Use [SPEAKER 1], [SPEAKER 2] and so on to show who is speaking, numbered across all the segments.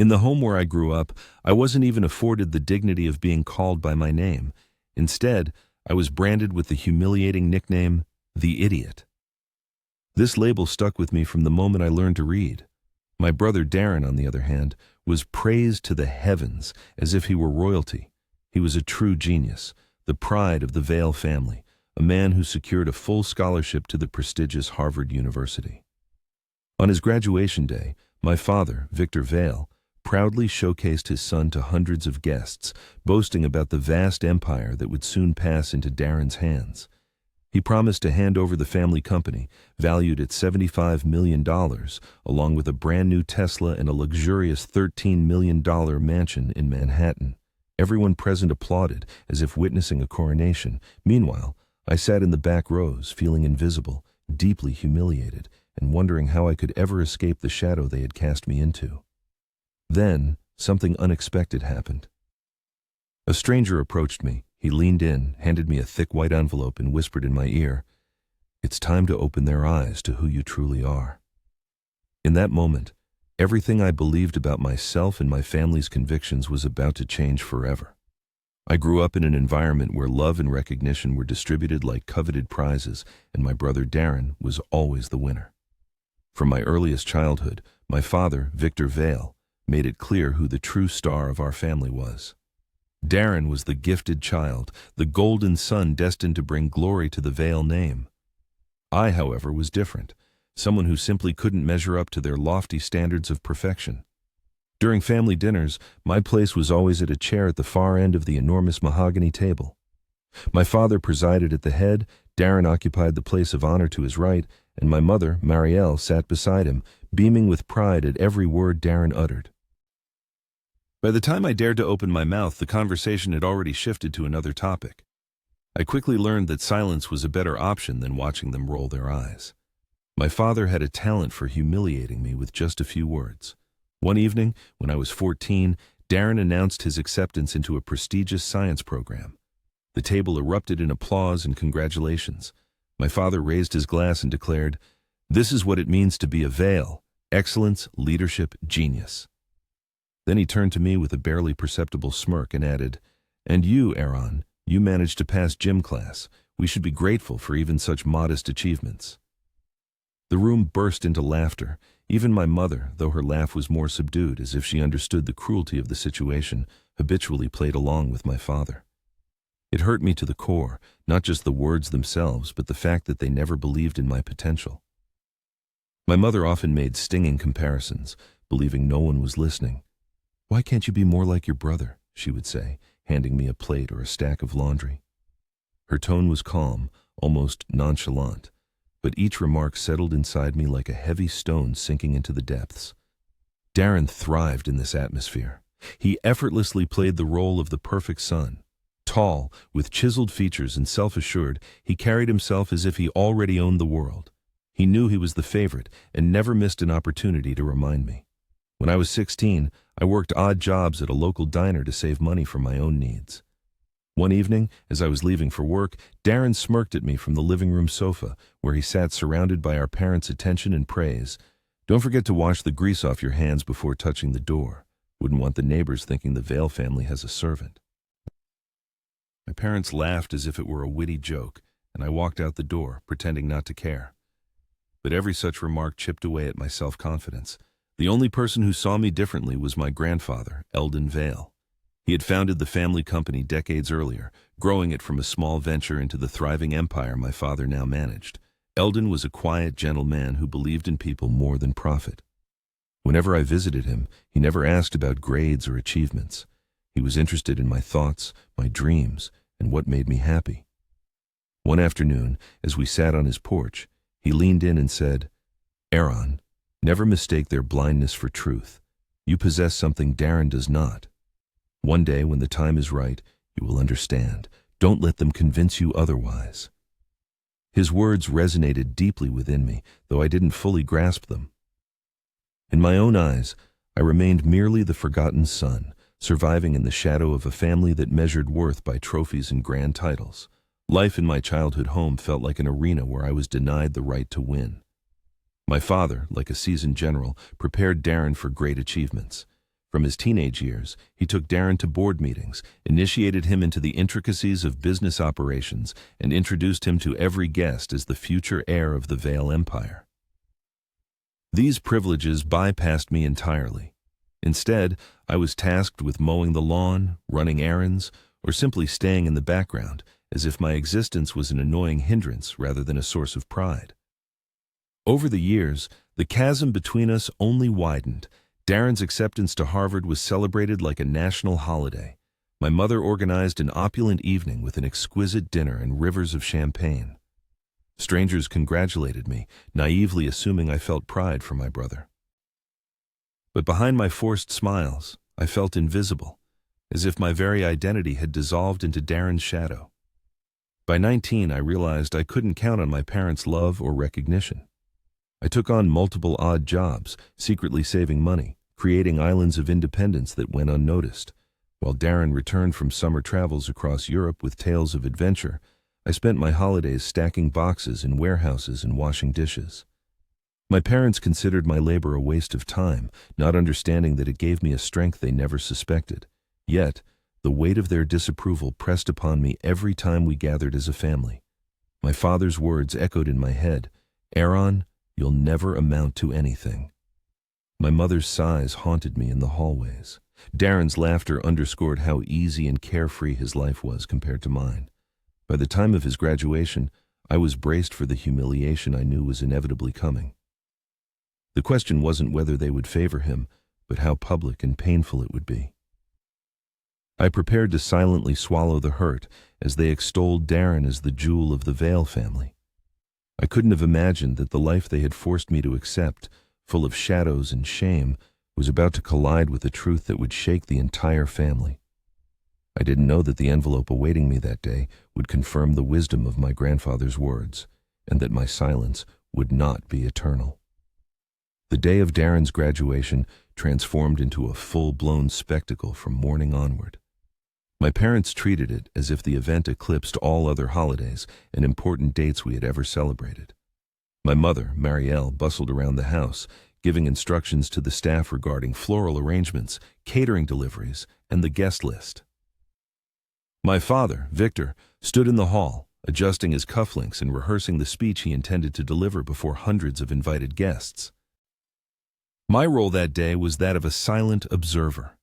[SPEAKER 1] In the home where I grew up, I wasn't even afforded the dignity of being called by my name. Instead, I was branded with the humiliating nickname, the idiot. This label stuck with me from the moment I learned to read. My brother Darren, on the other hand, was praised to the heavens as if he were royalty. He was a true genius, the pride of the Vail family, a man who secured a full scholarship to the prestigious Harvard University. On his graduation day, my father, Victor Vail, proudly showcased his son to hundreds of guests, boasting about the vast empire that would soon pass into Darren's hands. He promised to hand over the family company, valued at $75 million, along with a brand new Tesla and a luxurious $13 million mansion in Manhattan. Everyone present applauded, as if witnessing a coronation. Meanwhile, I sat in the back rows, feeling invisible, deeply humiliated, and wondering how I could ever escape the shadow they had cast me into. Then, something unexpected happened. A stranger approached me. He leaned in, handed me a thick white envelope, and whispered in my ear, "It's time to open their eyes to who you truly are." In that moment, everything I believed about myself and my family's convictions was about to change forever. I grew up in an environment where love and recognition were distributed like coveted prizes, and my brother Darren was always the winner. From my earliest childhood, my father, Victor Vail, made it clear who the true star of our family was. Darren was the gifted child, the golden son destined to bring glory to the Vail name. I, however, was different, someone who simply couldn't measure up to their lofty standards of perfection. During family dinners, my place was always at a chair at the far end of the enormous mahogany table. My father presided at the head, Darren occupied the place of honor to his right, and my mother, Marielle, sat beside him, beaming with pride at every word Darren uttered. By the time I dared to open my mouth, the conversation had already shifted to another topic. I quickly learned that silence was a better option than watching them roll their eyes. My father had a talent for humiliating me with just a few words. One evening, when I was 14, Darren announced his acceptance into a prestigious science program. The table erupted in applause and congratulations. My father raised his glass and declared, "This is what it means to be a Vail: excellence, leadership, genius." Then he turned to me with a barely perceptible smirk and added, "And you, Aaron, you managed to pass gym class. We should be grateful for even such modest achievements." The room burst into laughter. Even my mother, though her laugh was more subdued, as if she understood the cruelty of the situation, habitually played along with my father. It hurt me to the core, not just the words themselves, but the fact that they never believed in my potential. My mother often made stinging comparisons, believing no one was listening. "Why can't you be more like your brother?" she would say, handing me a plate or a stack of laundry. Her tone was calm, almost nonchalant, but each remark settled inside me like a heavy stone sinking into the depths. Darren thrived in this atmosphere. He effortlessly played the role of the perfect son. Tall, with chiseled features and self-assured, he carried himself as if he already owned the world. He knew he was the favorite and never missed an opportunity to remind me. When I was 16, I worked odd jobs at a local diner to save money for my own needs. One evening, as I was leaving for work, Darren smirked at me from the living room sofa, where he sat surrounded by our parents' attention and praise. "Don't forget to wash the grease off your hands before touching the door. Wouldn't want the neighbors thinking the Vail family has a servant." My parents laughed as if it were a witty joke, and I walked out the door, pretending not to care. But every such remark chipped away at my self-confidence. The only person who saw me differently was my grandfather, Eldon Vail. He had founded the family company decades earlier, growing it from a small venture into the thriving empire my father now managed. Eldon was a quiet, gentle man who believed in people more than profit. Whenever I visited him, he never asked about grades or achievements. He was interested in my thoughts, my dreams, and what made me happy. One afternoon, as we sat on his porch, he leaned in and said, "Aaron, never mistake their blindness for truth. You possess something Darren does not. One day, when the time is right, you will understand. Don't let them convince you otherwise." His words resonated deeply within me, though I didn't fully grasp them. In my own eyes, I remained merely the forgotten son, surviving in the shadow of a family that measured worth by trophies and grand titles. Life in my childhood home felt like an arena where I was denied the right to win. My father, like a seasoned general, prepared Darren for great achievements. From his teenage years, he took Darren to board meetings, initiated him into the intricacies of business operations, and introduced him to every guest as the future heir of the Vale Empire. These privileges bypassed me entirely. Instead, I was tasked with mowing the lawn, running errands, or simply staying in the background, as if my existence was an annoying hindrance rather than a source of pride. Over the years, the chasm between us only widened. Darren's acceptance to Harvard was celebrated like a national holiday. My mother organized an opulent evening with an exquisite dinner and rivers of champagne. Strangers congratulated me, naively assuming I felt pride for my brother. But behind my forced smiles, I felt invisible, as if my very identity had dissolved into Darren's shadow. By 19, I realized I couldn't count on my parents' love or recognition. I took on multiple odd jobs, secretly saving money, creating islands of independence that went unnoticed. While Darren returned from summer travels across Europe with tales of adventure, I spent my holidays stacking boxes in warehouses and washing dishes. My parents considered my labor a waste of time, not understanding that it gave me a strength they never suspected. Yet, the weight of their disapproval pressed upon me every time we gathered as a family. My father's words echoed in my head, "Aaron, you'll never amount to anything." My mother's sighs haunted me in the hallways. Darren's laughter underscored how easy and carefree his life was compared to mine. By the time of his graduation, I was braced for the humiliation I knew was inevitably coming. The question wasn't whether they would favor him, but how public and painful it would be. I prepared to silently swallow the hurt as they extolled Darren as the jewel of the Vale family. I couldn't have imagined that the life they had forced me to accept, full of shadows and shame, was about to collide with a truth that would shake the entire family. I didn't know that the envelope awaiting me that day would confirm the wisdom of my grandfather's words, and that my silence would not be eternal. The day of Darren's graduation transformed into a full-blown spectacle from morning onward. My parents treated it as if the event eclipsed all other holidays and important dates we had ever celebrated. My mother, Marielle, bustled around the house, giving instructions to the staff regarding floral arrangements, catering deliveries, and the guest list. My father, Victor, stood in the hall, adjusting his cufflinks and rehearsing the speech he intended to deliver before hundreds of invited guests. My role that day was that of a silent observer.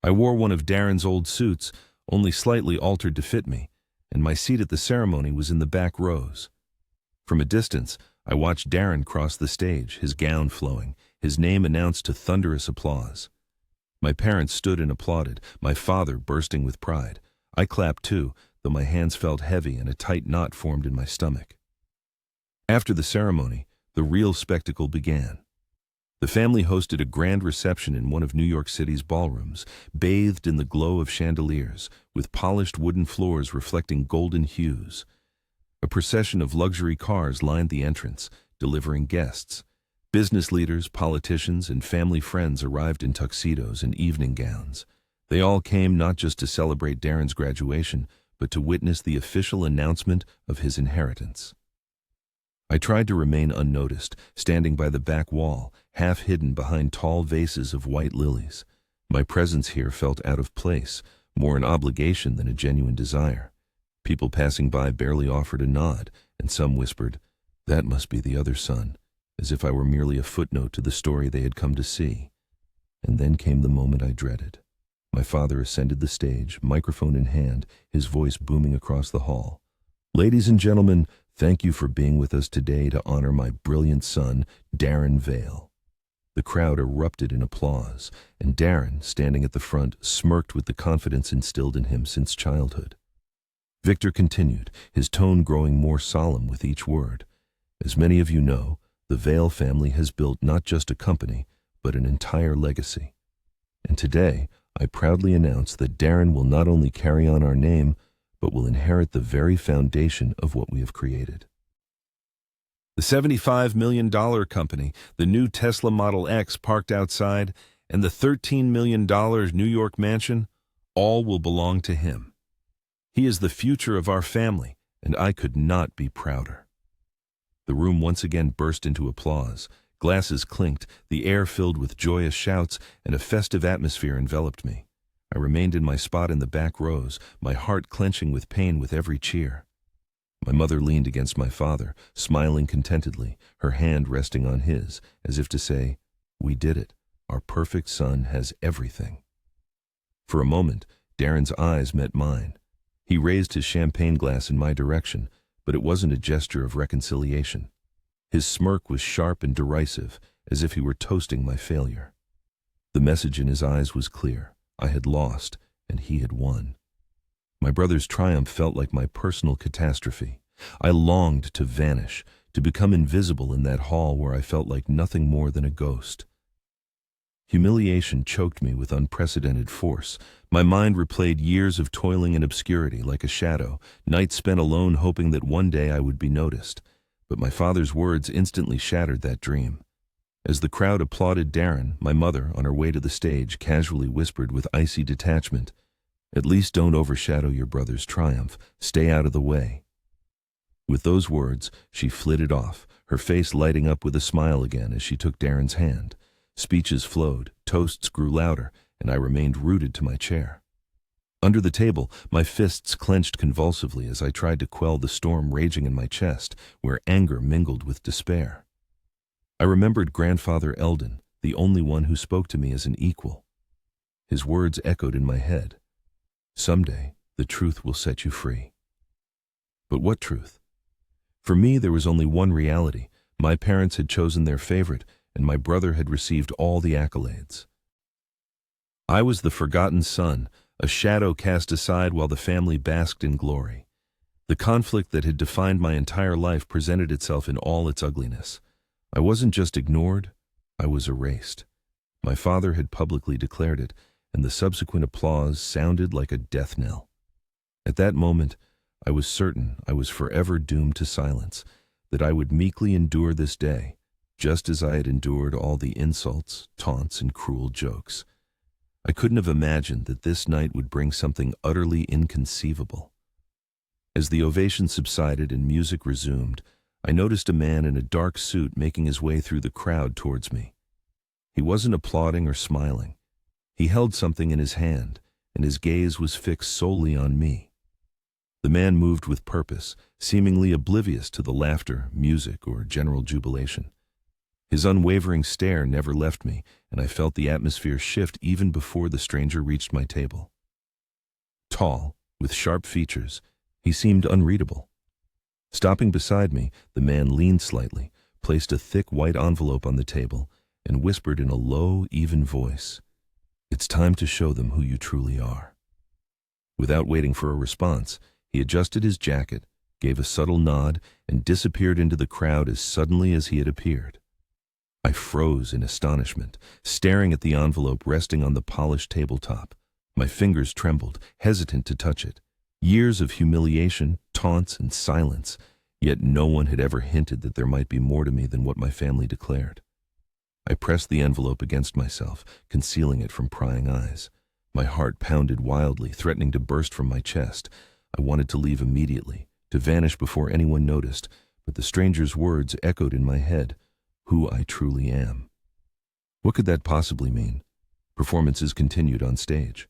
[SPEAKER 1] I wore one of Darren's old suits, only slightly altered to fit me, and my seat at the ceremony was in the back rows. From a distance, I watched Darren cross the stage, his gown flowing, his name announced to thunderous applause. My parents stood and applauded, my father bursting with pride. I clapped too, though my hands felt heavy and a tight knot formed in my stomach. After the ceremony, the real spectacle began. The family hosted a grand reception in one of New York City's ballrooms, bathed in the glow of chandeliers, with polished wooden floors reflecting golden hues. A procession of luxury cars lined the entrance, delivering guests. Business leaders, politicians, and family friends arrived in tuxedos and evening gowns. They all came not just to celebrate Darren's graduation, but to witness the official announcement of his inheritance. I tried to remain unnoticed, standing by the back wall, half hidden behind tall vases of white lilies. My presence here felt out of place, more an obligation than a genuine desire. People passing by barely offered a nod, and some whispered, "That must be the other son," as if I were merely a footnote to the story they had come to see. And then came the moment I dreaded. My father ascended the stage, microphone in hand, his voice booming across the hall. "Ladies and gentlemen, thank you for being with us today to honor my brilliant son, Darren Vale." The crowd erupted in applause, and Darren, standing at the front, smirked with the confidence instilled in him since childhood. Victor continued, his tone growing more solemn with each word. "As many of you know, the Vale family has built not just a company, but an entire legacy. And today, I proudly announce that Darren will not only carry on our name, but will inherit the very foundation of what we have created. The $75 million company, the new Tesla Model X parked outside, and the $13 million New York mansion, all will belong to him. He is the future of our family, and I could not be prouder." The room once again burst into applause, Glasses clinked, the air filled with joyous shouts, and a festive atmosphere enveloped me. I remained in my spot in the back rows, my heart clenching with pain with every cheer. My mother leaned against my father, smiling contentedly, her hand resting on his, as if to say, "We did it. Our perfect son has everything." For a moment, Darren's eyes met mine. He raised his champagne glass in my direction, but it wasn't a gesture of reconciliation. His smirk was sharp and derisive, as if he were toasting my failure. The message in his eyes was clear. I had lost, and he had won. My brother's triumph felt like my personal catastrophe. I longed to vanish, to become invisible in that hall where I felt like nothing more than a ghost. Humiliation choked me with unprecedented force. My mind replayed years of toiling in obscurity like a shadow, nights spent alone hoping that one day I would be noticed. But my father's words instantly shattered that dream. As the crowd applauded Darren, my mother, on her way to the stage, casually whispered with icy detachment, "At least don't overshadow your brother's triumph. Stay out of the way." With those words, she flitted off, her face lighting up with a smile again as she took Darren's hand. Speeches flowed, toasts grew louder, and I remained rooted to my chair. Under the table, my fists clenched convulsively as I tried to quell the storm raging in my chest, where anger mingled with despair. I remembered Grandfather Eldon, the only one who spoke to me as an equal. His words echoed in my head. "Someday, the truth will set you free." But what truth? For me, there was only one reality. My parents had chosen their favorite, and my brother had received all the accolades. I was the forgotten son, a shadow cast aside while the family basked in glory. The conflict that had defined my entire life presented itself in all its ugliness. I wasn't just ignored, I was erased. My father had publicly declared it, and the subsequent applause sounded like a death knell. At that moment, I was certain I was forever doomed to silence, that I would meekly endure this day, just as I had endured all the insults, taunts, and cruel jokes. I couldn't have imagined that this night would bring something utterly inconceivable. As the ovation subsided and music resumed, I noticed a man in a dark suit making his way through the crowd towards me. He wasn't applauding or smiling. He held something in his hand, and his gaze was fixed solely on me. The man moved with purpose, seemingly oblivious to the laughter, music, or general jubilation. His unwavering stare never left me, and I felt the atmosphere shift even before the stranger reached my table. Tall, with sharp features, he seemed unreadable. Stopping beside me, the man leaned slightly, placed a thick white envelope on the table, and whispered in a low, even voice, "It's time to show them who you truly are." Without waiting for a response, he adjusted his jacket, gave a subtle nod, and disappeared into the crowd as suddenly as he had appeared. I froze in astonishment, staring at the envelope resting on the polished tabletop. My fingers trembled, hesitant to touch it. Years of humiliation, taunts, and silence, yet no one had ever hinted that there might be more to me than what my family declared. I pressed the envelope against myself, concealing it from prying eyes. My heart pounded wildly, threatening to burst from my chest. I wanted to leave immediately, to vanish before anyone noticed, but the stranger's words echoed in my head, "Who I truly am." What could that possibly mean? Performances continued on stage.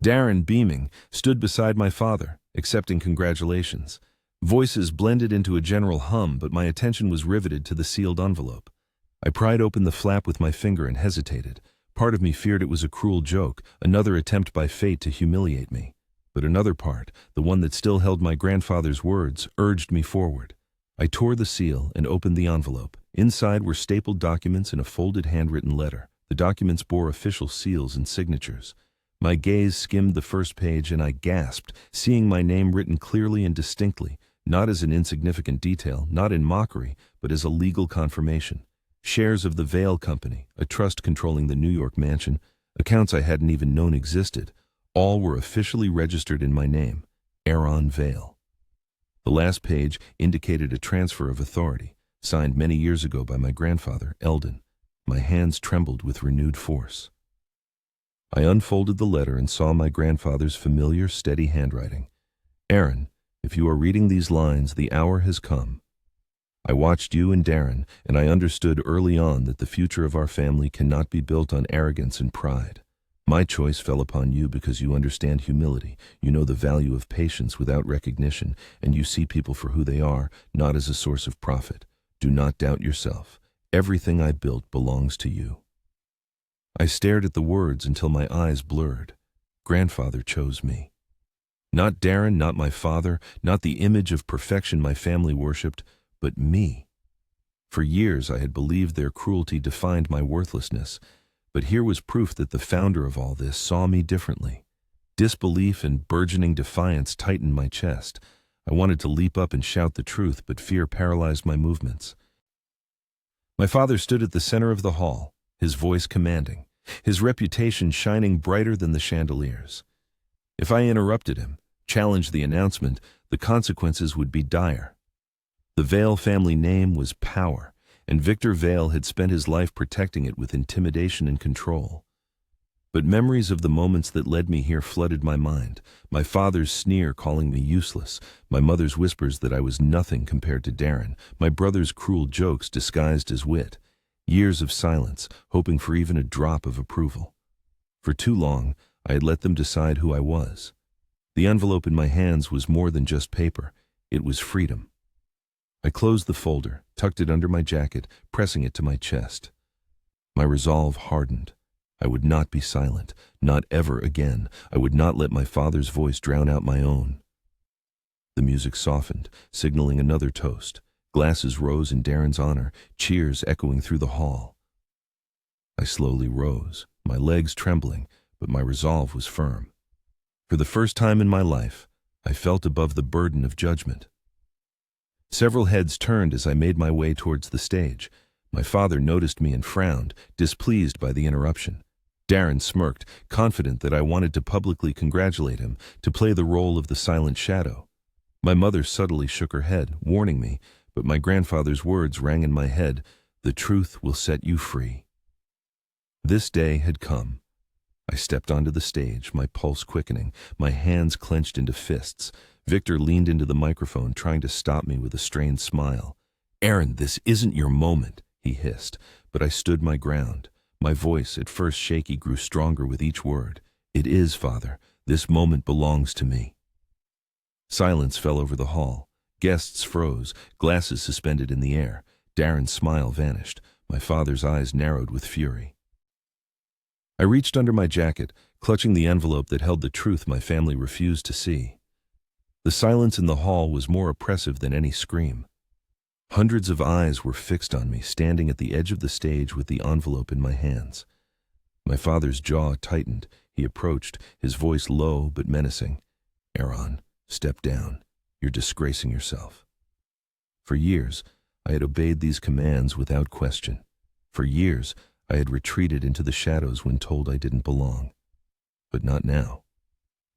[SPEAKER 1] Darren, beaming, stood beside my father, accepting congratulations. Voices blended into a general hum, but my attention was riveted to the sealed envelope. I pried open the flap with my finger and hesitated. Part of me feared it was a cruel joke, another attempt by fate to humiliate me. But another part, the one that still held my grandfather's words, urged me forward. I tore the seal and opened the envelope. Inside were stapled documents and a folded handwritten letter. The documents bore official seals and signatures. My gaze skimmed the first page and I gasped, seeing my name written clearly and distinctly, not as an insignificant detail, not in mockery, but as a legal confirmation. Shares of the Vale Company, a trust controlling the New York mansion, accounts I hadn't even known existed, all were officially registered in my name, Aaron Vale. The last page indicated a transfer of authority, signed many years ago by my grandfather, Eldon. My hands trembled with renewed force. I unfolded the letter and saw my grandfather's familiar, steady handwriting. "Aaron, if you are reading these lines, the hour has come. I watched you and Darren, and I understood early on that the future of our family cannot be built on arrogance and pride. My choice fell upon you because you understand humility, you know the value of patience without recognition, and you see people for who they are, not as a source of profit. Do not doubt yourself. Everything I built belongs to you. I stared at the words until my eyes blurred. Grandfather chose me. Not Darren, not my father, not the image of perfection my family worshipped, but me. For years I had believed their cruelty defined my worthlessness, but here was proof that the founder of all this saw me differently. Disbelief and burgeoning defiance tightened my chest. I wanted to leap up and shout the truth, but fear paralyzed my movements. My father stood at the center of the hall, his voice commanding, his reputation shining brighter than the chandeliers. If I interrupted him, challenged the announcement, the consequences would be dire. The Vale family name was power, and Victor Vale had spent his life protecting it with intimidation and control. But memories of the moments that led me here flooded my mind. My father's sneer calling me useless, my mother's whispers that I was nothing compared to Darren, my brother's cruel jokes disguised as wit. Years of silence, hoping for even a drop of approval. For too long, I had let them decide who I was. The envelope in my hands was more than just paper. It was freedom. I closed the folder, tucked it under my jacket, pressing it to my chest. My resolve hardened. I would not be silent, not ever again. I would not let my father's voice drown out my own. The music softened, signaling another toast. Glasses rose in Darren's honor, cheers echoing through the hall. I slowly rose, my legs trembling, but my resolve was firm. For the first time in my life, I felt above the burden of judgment. Several heads turned as I made my way towards the stage. My father noticed me and frowned, displeased by the interruption. Darren smirked, confident that I wanted to publicly congratulate him, to play the role of the silent shadow. My mother subtly shook her head, warning me, but my grandfather's words rang in my head, "The truth will set you free." This day had come. I stepped onto the stage, my pulse quickening, my hands clenched into fists. Victor leaned into the microphone, trying to stop me with a strained smile. "Aaron, this isn't your moment," he hissed, but I stood my ground. My voice, at first shaky, grew stronger with each word. "It is, Father. This moment belongs to me." Silence fell over the hall. Guests froze, glasses suspended in the air. Darren's smile vanished. My father's eyes narrowed with fury. I reached under my jacket, clutching the envelope that held the truth my family refused to see. The silence in the hall was more oppressive than any scream. Hundreds of eyes were fixed on me, standing at the edge of the stage with the envelope in my hands. My father's jaw tightened. He approached, his voice low but menacing. "Aaron, step down. You're disgracing yourself." For years, I had obeyed these commands without question. For years, I had retreated into the shadows when told I didn't belong. But not now.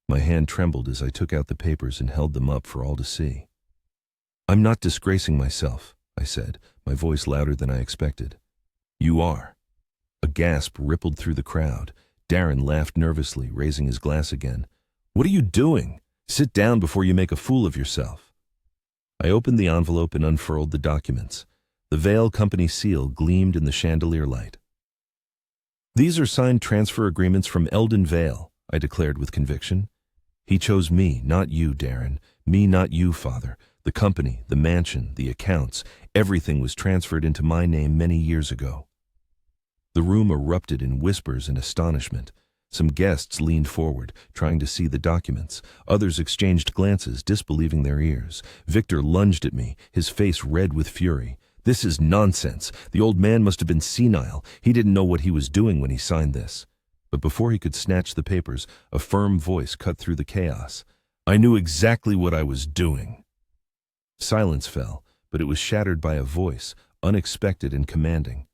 [SPEAKER 1] My hand trembled as I took out the papers and held them up for all to see. "I'm not disgracing myself," I said, my voice louder than I expected. "You are." A gasp rippled through the crowd. Darren laughed nervously, raising his glass again. "What are you doing? Sit down before you make a fool of yourself." I opened the envelope and unfurled the documents. The Vale Company seal gleamed in the chandelier light. "These are signed transfer agreements from Eldon Vale," I declared with conviction. "He chose me, not you, Darren. Me, not you, Father. The company, the mansion, the accounts, everything was transferred into my name many years ago." The room erupted in whispers and astonishment. Some guests leaned forward, trying to see the documents. Others exchanged glances, disbelieving their ears. Victor lunged at me, his face red with fury. "This is nonsense. The old man must have been senile. He didn't know what he was doing when he signed this." But before he could snatch the papers, a firm voice cut through the chaos. "I knew exactly what I was doing." Silence fell, but it was shattered by a voice, unexpected and commanding.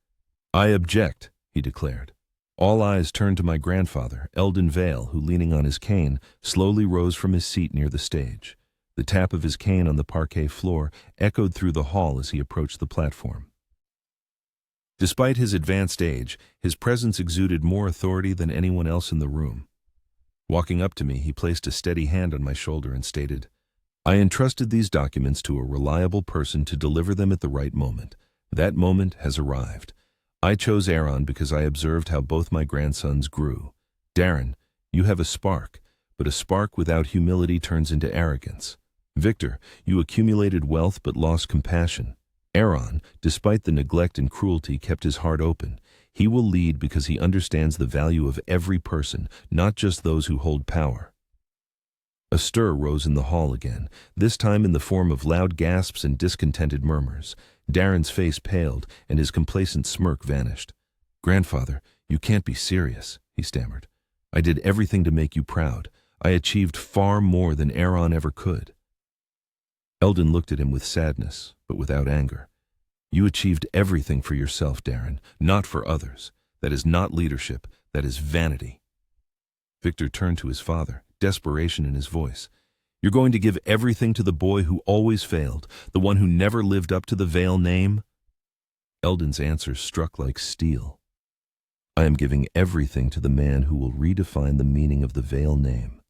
[SPEAKER 1] "I object," he declared. All eyes turned to my grandfather, Eldon Vale, who, leaning on his cane, slowly rose from his seat near the stage. The tap of his cane on the parquet floor echoed through the hall as he approached the platform. Despite his advanced age, his presence exuded more authority than anyone else in the room. Walking up to me, he placed a steady hand on my shoulder and stated, I entrusted these documents to a reliable person to deliver them at the right moment. That moment has arrived. I chose Aaron because I observed how both my grandsons grew. Darren, you have a spark, but a spark without humility turns into arrogance. Victor, you accumulated wealth but lost compassion. Aaron, despite the neglect and cruelty, kept his heart open. He will lead because he understands the value of every person, not just those who hold power. A stir rose in the hall again, this time in the form of loud gasps and discontented murmurs. Darren's face paled, and his complacent smirk vanished. "Grandfather, you can't be serious," he stammered. "I did everything to make you proud. I achieved far more than Aaron ever could." Eldon looked at him with sadness, but without anger. "You achieved everything for yourself, Darren, not for others. That is not leadership, that is vanity." Victor turned to his father, desperation in his voice. "You're going to give everything to the boy who always failed, the one who never lived up to the Vale name?" Eldon's answer struck like steel. "I am giving everything to the man who will redefine the meaning of the Vale name."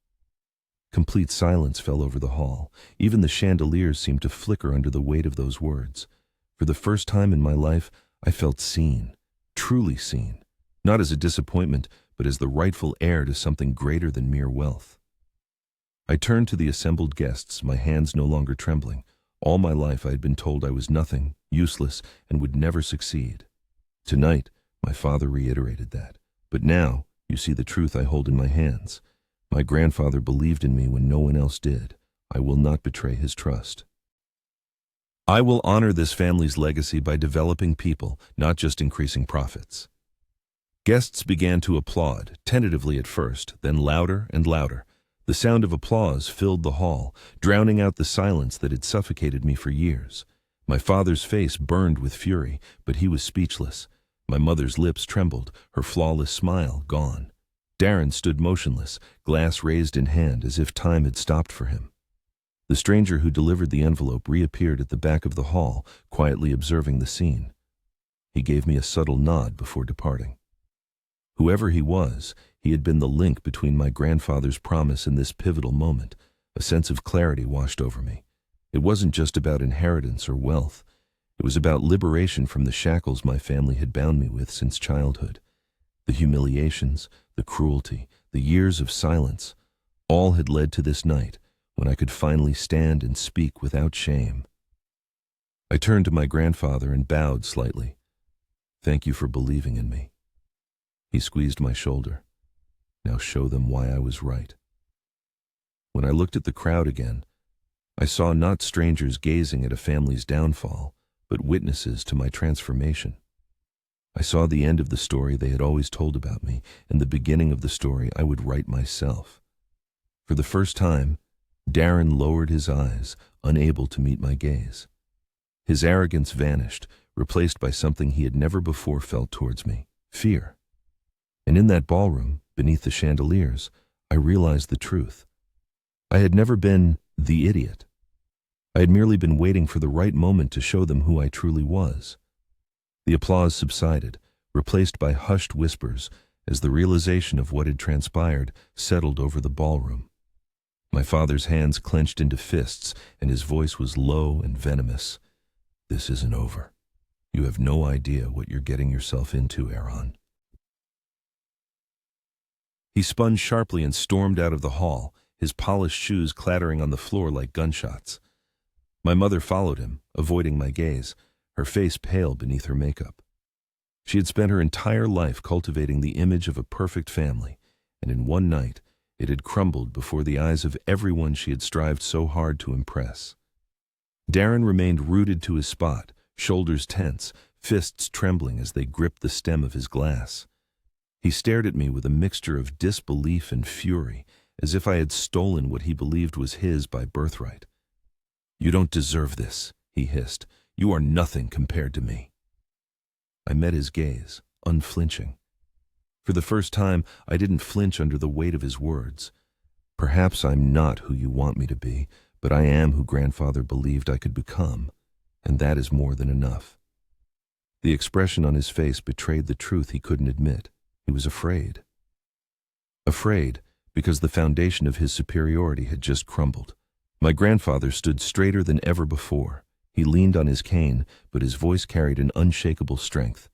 [SPEAKER 1] Complete silence fell over the hall. Even the chandeliers seemed to flicker under the weight of those words. For the first time in my life, I felt seen, truly seen, not as a disappointment, but as the rightful heir to something greater than mere wealth. I turned to the assembled guests, my hands no longer trembling. All my life I had been told I was nothing, useless, and would never succeed. Tonight, my father reiterated that. But now, you see the truth I hold in my hands. My grandfather believed in me when no one else did. I will not betray his trust. I will honor this family's legacy by developing people, not just increasing profits. Guests began to applaud, tentatively at first, then louder and louder. The sound of applause filled the hall, drowning out the silence that had suffocated me for years. My father's face burned with fury, but he was speechless. My mother's lips trembled, her flawless smile gone. Darren stood motionless, glass raised in hand as if time had stopped for him. The stranger who delivered the envelope reappeared at the back of the hall, quietly observing the scene. He gave me a subtle nod before departing. Whoever he was, he had been the link between my grandfather's promise and this pivotal moment. A sense of clarity washed over me. It wasn't just about inheritance or wealth. It was about liberation from the shackles my family had bound me with since childhood. The humiliations, the cruelty, the years of silence, all had led to this night when I could finally stand and speak without shame. I turned to my grandfather and bowed slightly. "Thank you for believing in me." He squeezed my shoulder. "Now show them why I was right." When I looked at the crowd again, I saw not strangers gazing at a family's downfall, but witnesses to my transformation. I saw the end of the story they had always told about me, and the beginning of the story I would write myself. For the first time, Darren lowered his eyes, unable to meet my gaze. His arrogance vanished, replaced by something he had never before felt towards me: fear. And in that ballroom, beneath the chandeliers, I realized the truth. I had never been the idiot. I had merely been waiting for the right moment to show them who I truly was. The applause subsided, replaced by hushed whispers, as the realization of what had transpired settled over the ballroom. My father's hands clenched into fists, and his voice was low and venomous. "This isn't over. You have no idea what you're getting yourself into, Aaron." He spun sharply and stormed out of the hall, his polished shoes clattering on the floor like gunshots. My mother followed him, avoiding my gaze, her face pale beneath her makeup. She had spent her entire life cultivating the image of a perfect family, and in one night it had crumbled before the eyes of everyone she had strived so hard to impress. Darren remained rooted to his spot, shoulders tense, fists trembling as they gripped the stem of his glass. He stared at me with a mixture of disbelief and fury, as if I had stolen what he believed was his by birthright. "You don't deserve this," he hissed. "You are nothing compared to me." I met his gaze, unflinching. For the first time, I didn't flinch under the weight of his words. "Perhaps I'm not who you want me to be, but I am who Grandfather believed I could become, and that is more than enough." The expression on his face betrayed the truth he couldn't admit. He was afraid. Afraid because the foundation of his superiority had just crumbled. My grandfather stood straighter than ever before. He leaned on his cane, but his voice carried an unshakable strength.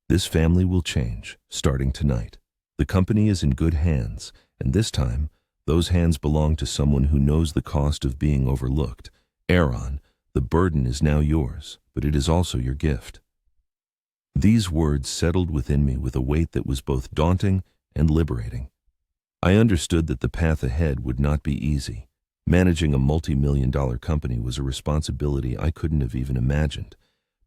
[SPEAKER 1] This family will change, starting tonight. The company is in good hands, and this time, those hands belong to someone who knows the cost of being overlooked. Aaron, the burden is now yours, but it is also your gift. These words settled within me with a weight that was both daunting and liberating. I understood that the path ahead would not be easy. Managing a multi-million-dollar company was a responsibility I couldn't have even imagined,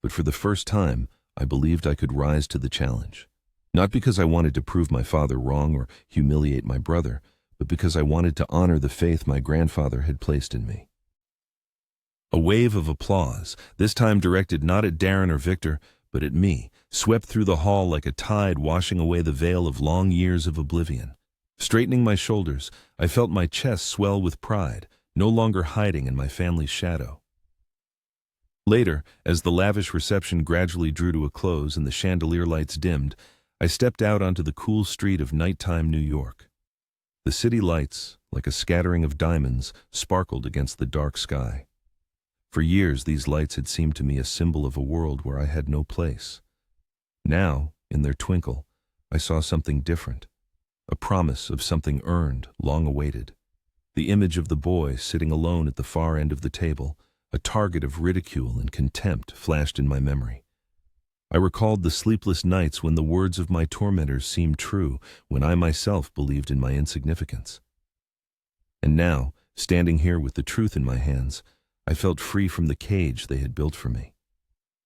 [SPEAKER 1] but for the first time, I believed I could rise to the challenge. Not because I wanted to prove my father wrong or humiliate my brother, but because I wanted to honor the faith my grandfather had placed in me. A wave of applause, this time directed not at Darren or Victor, but at me, swept through the hall like a tide washing away the veil of long years of oblivion. Straightening my shoulders, I felt my chest swell with pride, no longer hiding in my family's shadow. Later, as the lavish reception gradually drew to a close and the chandelier lights dimmed, I stepped out onto the cool street of nighttime New York. The city lights, like a scattering of diamonds, sparkled against the dark sky. For years, these lights had seemed to me a symbol of a world where I had no place. Now, in their twinkle, I saw something different. A promise of something earned, long awaited. The image of the boy sitting alone at the far end of the table, a target of ridicule and contempt, flashed in my memory. I recalled the sleepless nights when the words of my tormentors seemed true, when I myself believed in my insignificance. And now, standing here with the truth in my hands, I felt free from the cage they had built for me.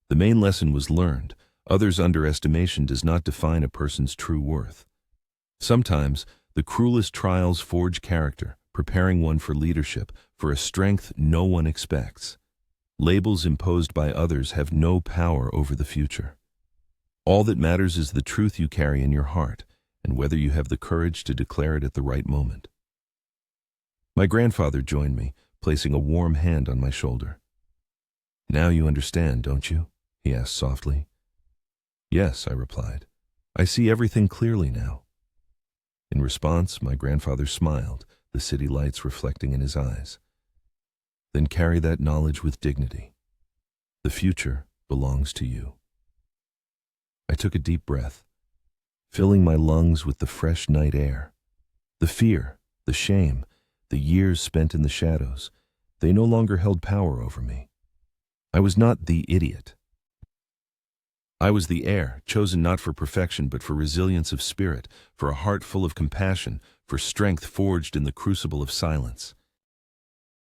[SPEAKER 1] The main lesson was learned. Others' underestimation does not define a person's true worth. Sometimes, the cruelest trials forge character, preparing one for leadership, for a strength no one expects. Labels imposed by others have no power over the future. All that matters is the truth you carry in your heart, and whether you have the courage to declare it at the right moment. My grandfather joined me, placing a warm hand on my shoulder. "Now you understand, don't you?" he asked softly. "Yes," I replied. "I see everything clearly now." In response, my grandfather smiled, the city lights reflecting in his eyes. "Then carry that knowledge with dignity. The future belongs to you." I took a deep breath, filling my lungs with the fresh night air. The fear, the shame, the years spent in the shadows, they no longer held power over me. I was not the idiot. I was the heir, chosen not for perfection but for resilience of spirit, for a heart full of compassion, for strength forged in the crucible of silence.